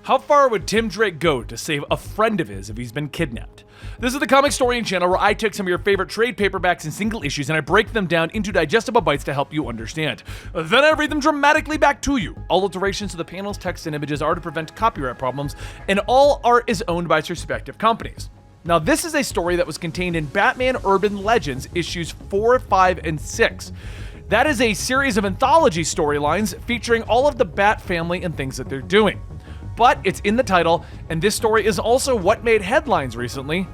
How far would Tim Drake go to save a friend of his if he's been kidnapped? This is the Comicstorian channel where I take some of your favorite trade paperbacks and single issues and I break them down into digestible bites to help you understand. Then I read them dramatically back to you. All alterations to the panels, text, and images are to prevent copyright problems, and all art is owned by its respective companies. Now, this is a story that was contained in Batman Urban Legends issues 4, 5, and 6. That is a series of anthology storylines featuring all of the Bat family and things that they're doing. But it's in the title, and this story is also what made headlines recently.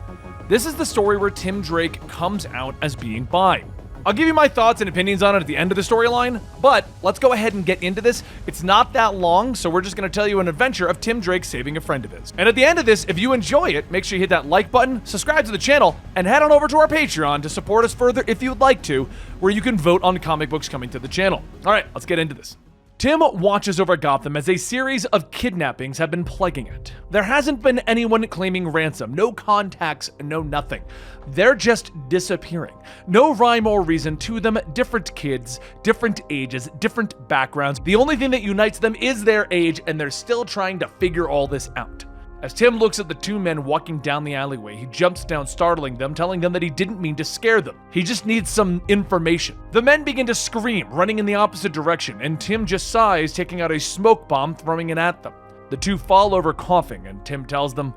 This is the story where Tim Drake comes out as being bi. I'll give you my thoughts and opinions on it at the end of the storyline, but let's go ahead and get into this. It's not that long, so we're just going to tell you an adventure of Tim Drake saving a friend of his. And at the end of this, if you enjoy it, make sure you hit that like button, subscribe to the channel, and head on over to our Patreon to support us further if you'd like to, where you can vote on comic books coming to the channel. All right, let's get into this. Tim watches over Gotham as a series of kidnappings have been plaguing it. There hasn't been anyone claiming ransom, no contacts, no nothing. They're just disappearing. No rhyme or reason to them, different kids, different ages, different backgrounds. The only thing that unites them is their age, and they're still trying to figure all this out. As Tim looks at the two men walking down the alleyway, he jumps down, startling them, telling them that he didn't mean to scare them. He just needs some information. The men begin to scream, running in the opposite direction, and Tim just sighs, taking out a smoke bomb, throwing it at them. The two fall over coughing, and Tim tells them,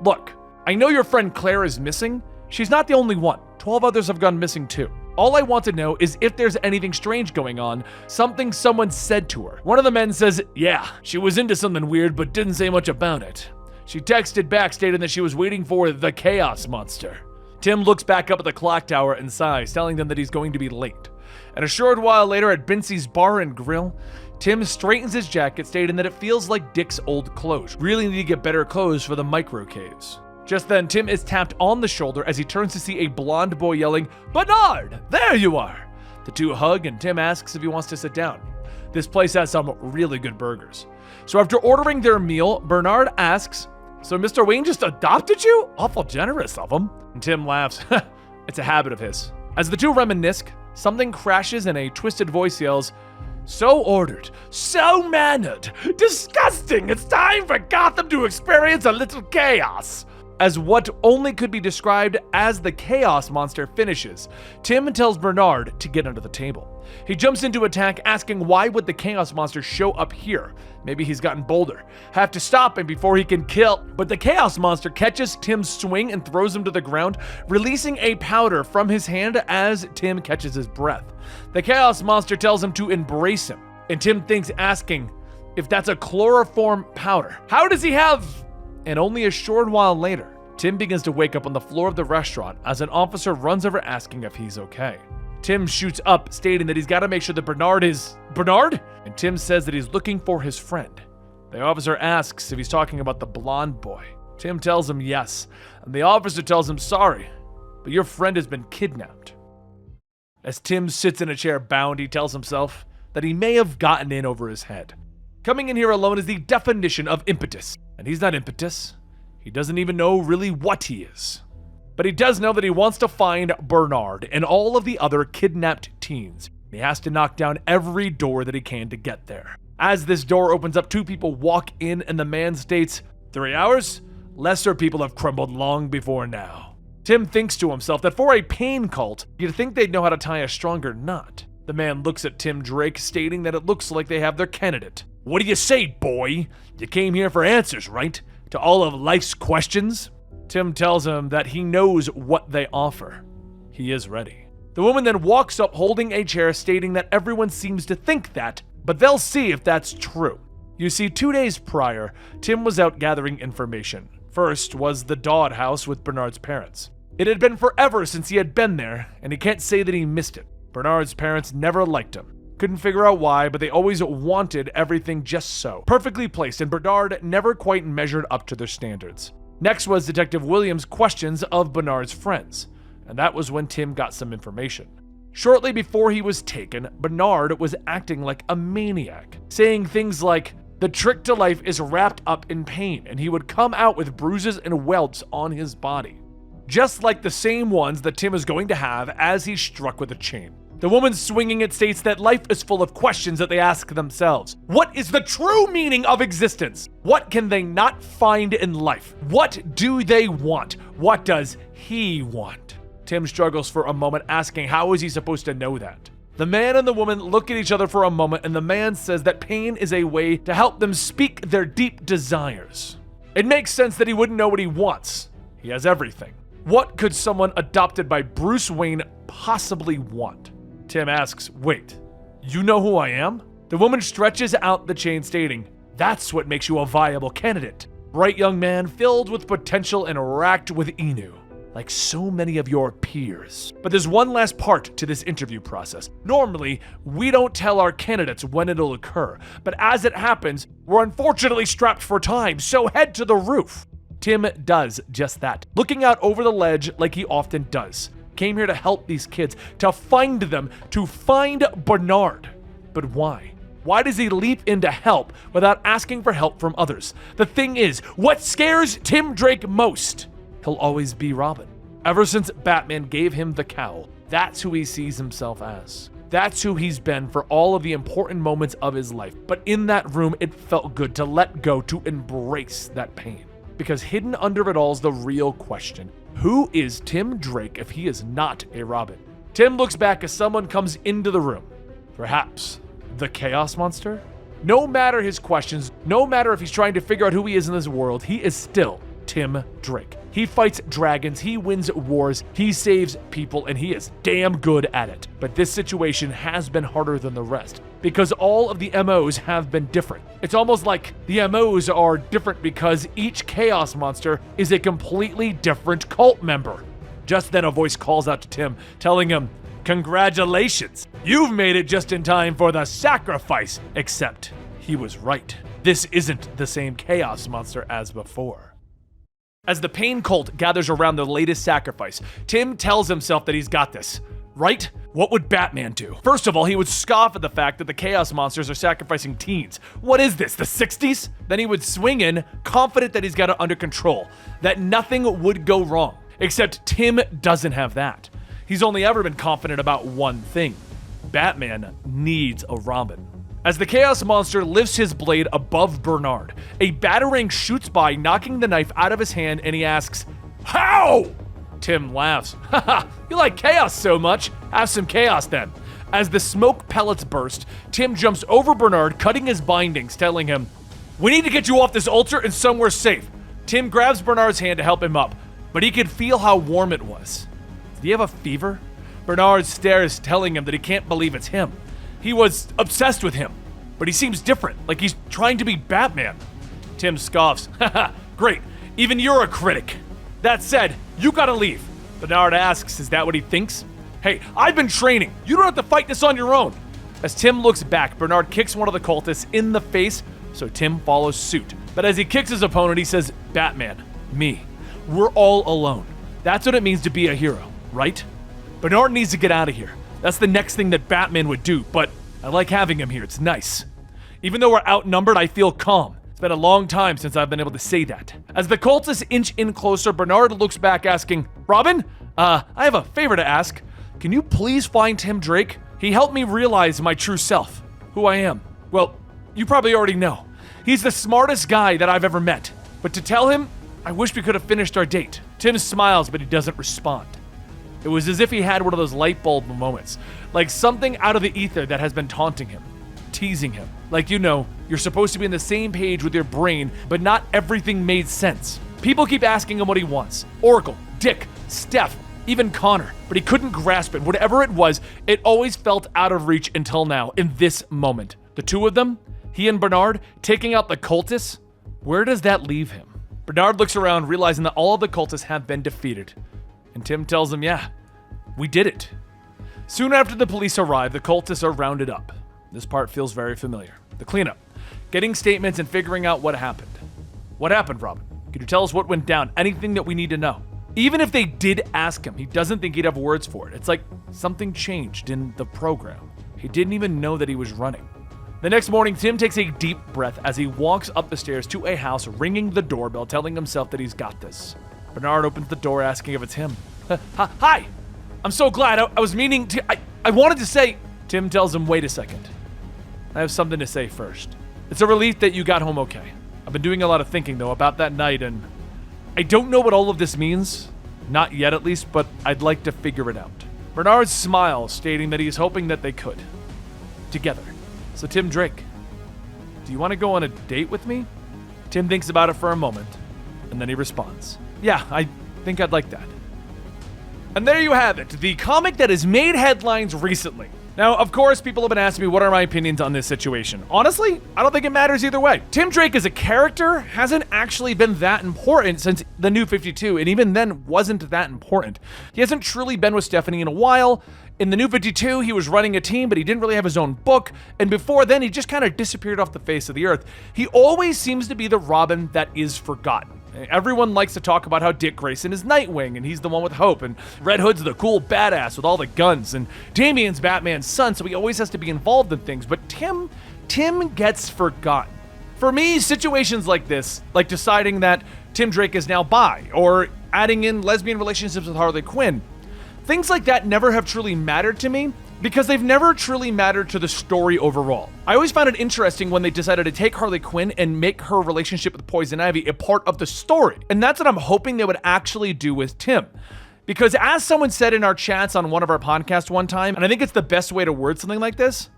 "Look, I know your friend Claire is missing. She's not the only one. 12 others have gone missing too. All I want to know is if there's anything strange going on, something someone said to her." One of the men says, "Yeah, she was into something weird, but didn't say much about it. She texted back stating that she was waiting for the Chaos Monster." Tim looks back up at the clock tower and sighs, telling them that he's going to be late. And a short while later at Bincy's Bar and Grill, Tim straightens his jacket, stating that it feels like Dick's old clothes. Really need to get better clothes for the micro caves. Just then, Tim is tapped on the shoulder as he turns to see a blonde boy yelling, "Bernard, there you are!" The two hug and Tim asks if he wants to sit down. This place has some really good burgers. So after ordering their meal, Bernard asks, "So Mr. Wayne just adopted you? Awful generous of him." And Tim laughs. It's a habit of his. As the two reminisce, something crashes and a twisted voice yells, "So ordered, so mannered, disgusting! It's time for Gotham to experience a little chaos." As what only could be described as the Chaos Monster finishes, Tim tells Bernard to get under the table. He jumps into attack, asking why would the Chaos Monster show up here? Maybe he's gotten bolder. Have to stop him before he can kill. But the Chaos Monster catches Tim's swing and throws him to the ground, releasing a powder from his hand as Tim catches his breath. The Chaos Monster tells him to embrace him, and Tim thinks, asking if that's a chloroform powder. How does he have? And only a short while later, Tim begins to wake up on the floor of the restaurant as an officer runs over asking if he's okay. Tim shoots up, stating that he's got to make sure that Bernard is... Bernard? And Tim says that he's looking for his friend. The officer asks if he's talking about the blonde boy. Tim tells him yes, and the officer tells him, "Sorry, but your friend has been kidnapped." As Tim sits in a chair bound, he tells himself that he may have gotten in over his head. Coming in here alone is the definition of impetus. And he's not impetus. He doesn't even know really what he is. But he does know that he wants to find Bernard and all of the other kidnapped teens. He has to knock down every door that he can to get there. As this door opens up, two people walk in and the man states, 3 hours? Lesser people have crumbled long before now. Tim thinks to himself that for a pain cult, you'd think they'd know how to tie a stronger knot. The man looks at Tim Drake, stating that it looks like they have their candidate. "What do you say, boy? You came here for answers, right? To all of life's questions?" Tim tells him that he knows what they offer. He is ready. The woman then walks up holding a chair, stating that everyone seems to think that, but they'll see if that's true. You see, 2 days prior, Tim was out gathering information. First was the Dodd house with Bernard's parents. It had been forever since he had been there, and he can't say that he missed it. Bernard's parents never liked him. Couldn't figure out why, but they always wanted everything just so. Perfectly placed, and Bernard never quite measured up to their standards. Next was Detective Williams' questions of Bernard's friends, and that was when Tim got some information. Shortly before he was taken, Bernard was acting like a maniac, saying things like, the trick to life is wrapped up in pain, and he would come out with bruises and welts on his body. Just like the same ones that Tim is going to have as he's struck with a chain. The woman swinging it states that life is full of questions that they ask themselves. What is the true meaning of existence? What can they not find in life? What do they want? What does he want? Tim struggles for a moment, asking how is he supposed to know that? The man and the woman look at each other for a moment, and the man says that pain is a way to help them speak their deep desires. It makes sense that he wouldn't know what he wants. He has everything. What could someone adopted by Bruce Wayne possibly want? Tim asks, wait, you know who I am? The woman stretches out the chain, stating, that's what makes you a viable candidate. Bright young man filled with potential and racked with ennui, like so many of your peers. But there's one last part to this interview process. Normally, we don't tell our candidates when it'll occur, but as it happens, we're unfortunately strapped for time, so head to the roof. Tim does just that, looking out over the ledge like he often does. Came here to help these kids, to find them, to find Bernard. But why? Why does he leap in to help without asking for help from others? The thing is, what scares Tim Drake most? He'll always be Robin. Ever since Batman gave him the cowl, that's who he sees himself as. That's who he's been for all of the important moments of his life. But in that room, it felt good to let go, to embrace that pain. Because hidden under it all is the real question. Who is Tim Drake if he is not a Robin? Tim looks back as someone comes into the room. Perhaps the Chaos Monster? No matter his questions, no matter if he's trying to figure out who he is in this world, he is still Tim Drake. He fights dragons, he wins wars, he saves people, and he is damn good at it. But this situation has been harder than the rest, because all of the MOs have been different. It's almost like the MOs are different because each Chaos Monster is a completely different cult member. Just then a voice calls out to Tim, telling him, congratulations, you've made it just in time for the sacrifice. Except he was right. This isn't the same Chaos Monster as before. As the Pain cult gathers around the latest sacrifice, Tim tells himself that he's got this. Right? What would Batman do? First of all, he would scoff at the fact that the Chaos Monsters are sacrificing teens. What is this, the 60s? Then he would swing in, confident that he's got it under control, that nothing would go wrong. Except Tim doesn't have that. He's only ever been confident about one thing. Batman needs a Robin. As the Chaos Monster lifts his blade above Bernard, a batarang shoots by, knocking the knife out of his hand, and he asks, how? Tim laughs. Haha, you like chaos so much? Have some chaos then. As the smoke pellets burst, Tim jumps over Bernard, cutting his bindings, telling him, we need to get you off this altar and somewhere safe. Tim grabs Bernard's hand to help him up, but he could feel how warm it was. Did he have a fever? Bernard stares, telling him that he can't believe it's him. He was obsessed with him, but he seems different, like he's trying to be Batman. Tim scoffs. Haha, great, even you're a critic. That said, you gotta leave. Bernard asks, is that what he thinks? Hey, I've been training. You don't have to fight this on your own. As Tim looks back, Bernard kicks one of the cultists in the face, so Tim follows suit. But as he kicks his opponent, he says, Batman, me, we're all alone. That's what it means to be a hero, right? Bernard needs to get out of here. That's the next thing that Batman would do, but I like having him here, it's nice. Even though we're outnumbered, I feel calm. It's been a long time since I've been able to say that. As the cultists inch in closer, Bernard looks back asking, Robin, I have a favor to ask. Can you please find Tim Drake? He helped me realize my true self, who I am. Well, you probably already know. He's the smartest guy that I've ever met. But to tell him, I wish we could have finished our date. Tim smiles, but he doesn't respond. It was as if he had one of those light bulb moments, like something out of the ether that has been taunting him, teasing him. Like, you know, you're supposed to be on the same page with your brain, but not everything made sense. People keep asking him what he wants. Oracle, Dick, Steph, even Connor, but he couldn't grasp it. Whatever it was, it always felt out of reach until now, in this moment. The two of them, he and Bernard, taking out the cultists, where does that leave him? Bernard looks around, realizing that all of the cultists have been defeated. And Tim tells him, yeah, we did it. Soon after the police arrive, the cultists are rounded up. This part feels very familiar. The cleanup. Getting statements and figuring out what happened. What happened, Robin? Could you tell us what went down? Anything that we need to know? Even if they did ask him, he doesn't think he'd have words for it. It's like something changed in the program. He didn't even know that he was running. The next morning, Tim takes a deep breath as he walks up the stairs to a house, ringing the doorbell, telling himself that he's got this. Bernard opens the door, asking if it's him. Hi! I'm so glad. I was meaning to... I I wanted to say, Tim tells him, wait a second. I have something to say first. It's a relief that you got home okay. I've been doing a lot of thinking, though, about that night, and I don't know what all of this means. Not yet, at least, but I'd like to figure it out. Bernard smiles, stating that he's hoping that they could. Together. So, Tim Drake, do you want to go on a date with me? Tim thinks about it for a moment, and then he responds, yeah, I think I'd like that. And there you have it, the comic that has made headlines recently. Now, of course, people have been asking me what are my opinions on this situation. Honestly, I don't think it matters either way. Tim Drake as a character hasn't actually been that important since the New 52, and even then wasn't that important. He hasn't truly been with Stephanie in a while. In the New 52, he was running a team, but he didn't really have his own book, and before then, he just kind of disappeared off the face of the earth. He always seems to be the Robin that is forgotten. Everyone likes to talk about how Dick Grayson is Nightwing, and he's the one with hope, and Red Hood's the cool badass with all the guns, and Damian's Batman's son, so he always has to be involved in things, but Tim gets forgotten. For me, situations like this, like deciding that Tim Drake is now bi, or adding in lesbian relationships with Harley Quinn, things like that never have truly mattered to me, because they've never truly mattered to the story overall. I always found it interesting when they decided to take Harley Quinn and make her relationship with Poison Ivy a part of the story. And that's what I'm hoping they would actually do with Tim. Because as someone said in our chats on one of our podcasts one time, and I think it's the best way to word something like this,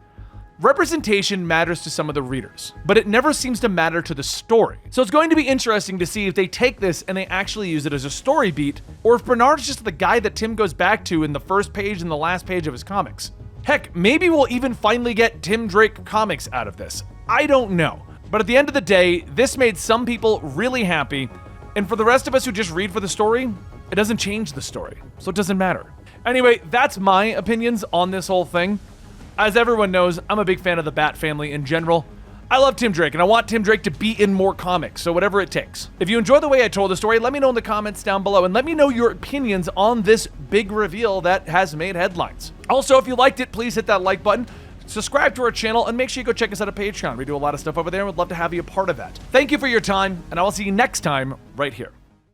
representation matters to some of the readers, but it never seems to matter to the story. So it's going to be interesting to see if they take this and they actually use it as a story beat, or if Bernard's just the guy that Tim goes back to in the first page and the last page of his comics. Heck, maybe we'll even finally get Tim Drake comics out of this. I don't know. But at the end of the day, this made some people really happy, and for the rest of us who just read for the story, it doesn't change the story, so it doesn't matter. Anyway, that's my opinions on this whole thing. As everyone knows, I'm a big fan of the Bat family in general. I love Tim Drake, and I want Tim Drake to be in more comics, so whatever it takes. If you enjoy the way I told the story, let me know in the comments down below, and let me know your opinions on this big reveal that has made headlines. Also, if you liked it, please hit that like button, subscribe to our channel, and make sure you go check us out at Patreon. We do a lot of stuff over there, and we'd love to have you a part of that. Thank you for your time, and I will see you next time right here.